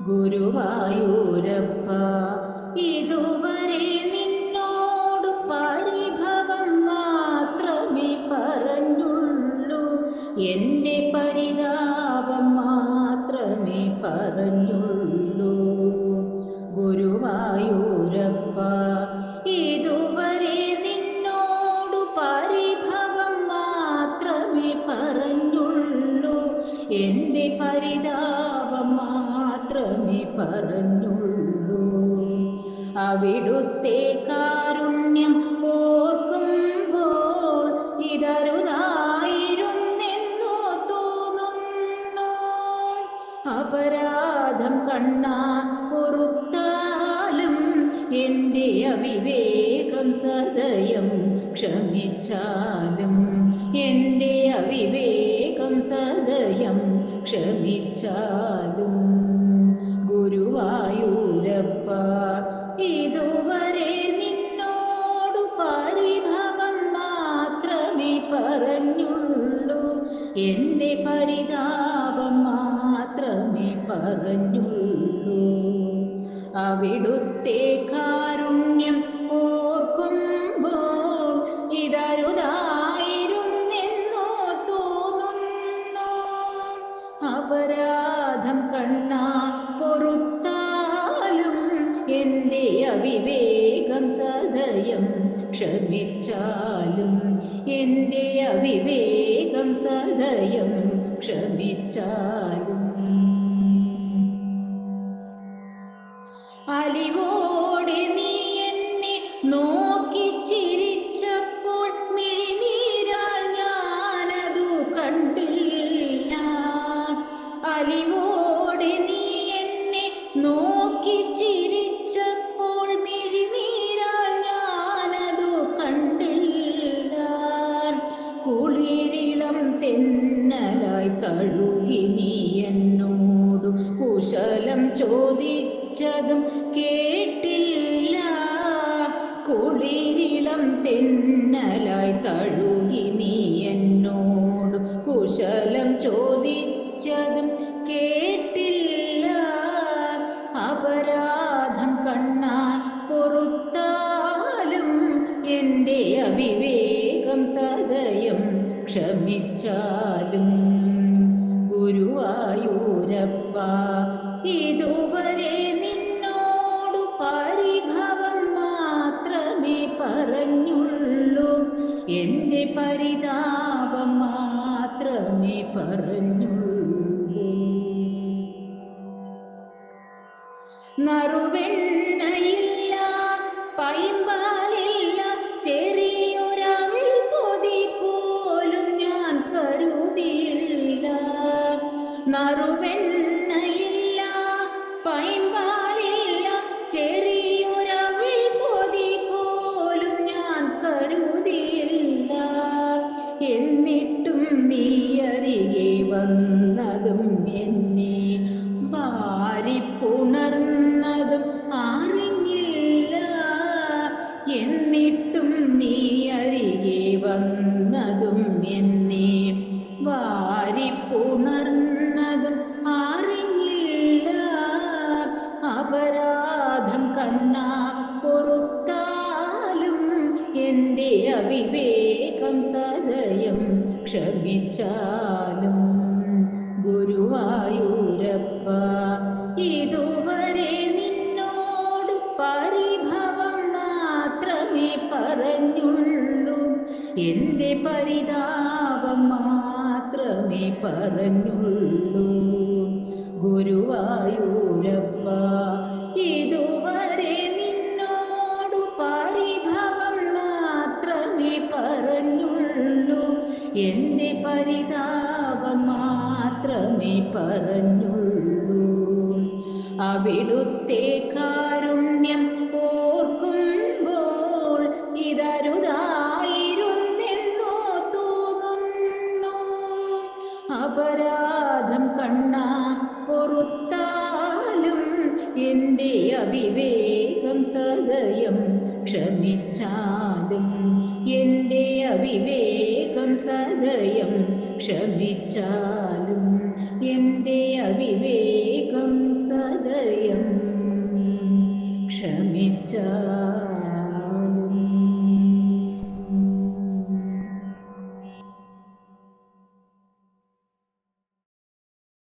ഗുരുവായൂരപ്പ, ഇതുവരെ നിന്നോട് പരിഭവം മാത്രമേ പറഞ്ഞുള്ളൂ. എൻ്റെ പരിതാപം മാത്രമേ പറഞ്ഞുള്ളൂ. ഗുരുവായൂരപ്പ, ഇതുവരെ നിന്നോട് പരിഭവം മാത്രമേ പറഞ്ഞുള്ളൂ. എൻ്റെ പരിതാപം മാത്രമേ പറഞ്ഞുള്ളൂ. അവിടുത്തെ കാരുണ്യം ഓർക്കുമ്പോൾ ഇതരുതായിരുന്നെന്നോ തോന്നുന്നു. അപരാധം കണ്ണാ പൊറുത്താലും എൻ്റെ അവിവേകം സദയം ക്ഷമിച്ചാലും, എൻ്റെ അവിവേകം സദയം ക്ഷമിച്ചാലും. ഗുരുവായൂരപ്പ, ഇതുവരെ നിന്നോട് പരിഭവം മാത്രമേ പറഞ്ഞുള്ളൂ. എൻ്റെ പരിതാപം മാത്രമേ പറഞ്ഞുള്ളൂ. അവിടുത്തെ കാരുണ്യം ഓർക്കുമ്പോൾ ഇതരുതായിരുന്നെന്നോ തോന്നുന്നു. അപരാധം കണ്ണാ പൊറുത്താലും എൻ്റെ അവിവേകം സദയം ക്ഷമിച്ചാലും, എൻ്റെ അവിവേകം സദയം ക്ഷമിച്ചാലും. അലിവോടെ നീ എന്നെ നോക്കി ചിരിച്ചപ്പോൾ മിഴിനീരാൽ ഞാനതു കണ്ടില്ല. അലിവോടെ നീ എന്നെ നോക്കി ചിരിച്ചപ്പോൾ മിഴിനീരാൽ ഞാനതു കണ്ടില്ല. കുളിരിളം തെന്നലായി തഴുകി നീ എന്നോടു കുശലം ചോദിച്ചതും കേട്ടില്ല. കുളിരിളം തെന്നലായി തഴുകി നീ എന്നോടു കുശലം ചോദിച്ചതും കേട്ടില്ല. അപരാധം കണ്ണാ പൊറുത്താലും എൻ്റെ അവിവേകം സദയം ക്ഷമിച്ചാലും. ഗുരുവായൂരപ്പ, ഇതുവരെ നിന്നോട് പരിഭവം മാത്രമേ പറഞ്ഞുള്ളൂ. എൻ്റെ പരിതാപം മാത്രമേ പറഞ്ഞുള്ളൂ. നറുവെണ്ണയില്ല, പൈമ്പാലില്ല, ചെറിയൊരവിൽ പൊതി പോലും ഞാൻ കരുതിയില്ല. നറുവെണ്ണയില്ല, പൈമ്പാലില്ല, ചെറിയൊരവിൽ പൊതി പോലും ഞാൻ കരുതിയില്ല. എന്നിട്ടും നീ അരികെ വന്നതും എന്നെ വാരിപ്പുണർന്നതും അറിഞ്ഞില്ല. എന്നിട്ടും നീ അരികെ വന്നതും എന്നെ വാരിപ്പുണർന്നതും അറിഞ്ഞില്ല. അപരാധം കണ്ണാ പൊറുത്താലും എൻ്റെ അവിവേകം സദയം ക്ഷമിച്ചാലും. ഗുരുവായൂരപ്പ, ഇതുവരെ നിന്നോട് പരിഭവം മാത്രമേ പറഞ്ഞുള്ളൂ. എൻ്റെ പരിതാപം മാത്രമേ പറഞ്ഞുള്ളൂ. ഗുരുവായൂരപ്പ, ഇതുവരെ നിന്നോട് പരിഭവം മാത്രമേ പറഞ്ഞുള്ളൂ. എൻ്റെ പരിതാപം മാത്രമേ പറഞ്ഞുള്ളൂ. അവിടുത്തെ കാരുണ്യം ഓർക്കുമ്പോൾ ഇതരുതായിരുന്നെന്നോ തോന്നുന്നു. അപരാധം കണ്ണാ പൊറുത്താലും എൻ്റെ അവിവേകം സദയം ക്ഷമിച്ചാലും, എൻ്റെ അവിവേകം സദയം ക്ഷമിച്ചാലും, എൻ്റെ അവിവേകം സദയം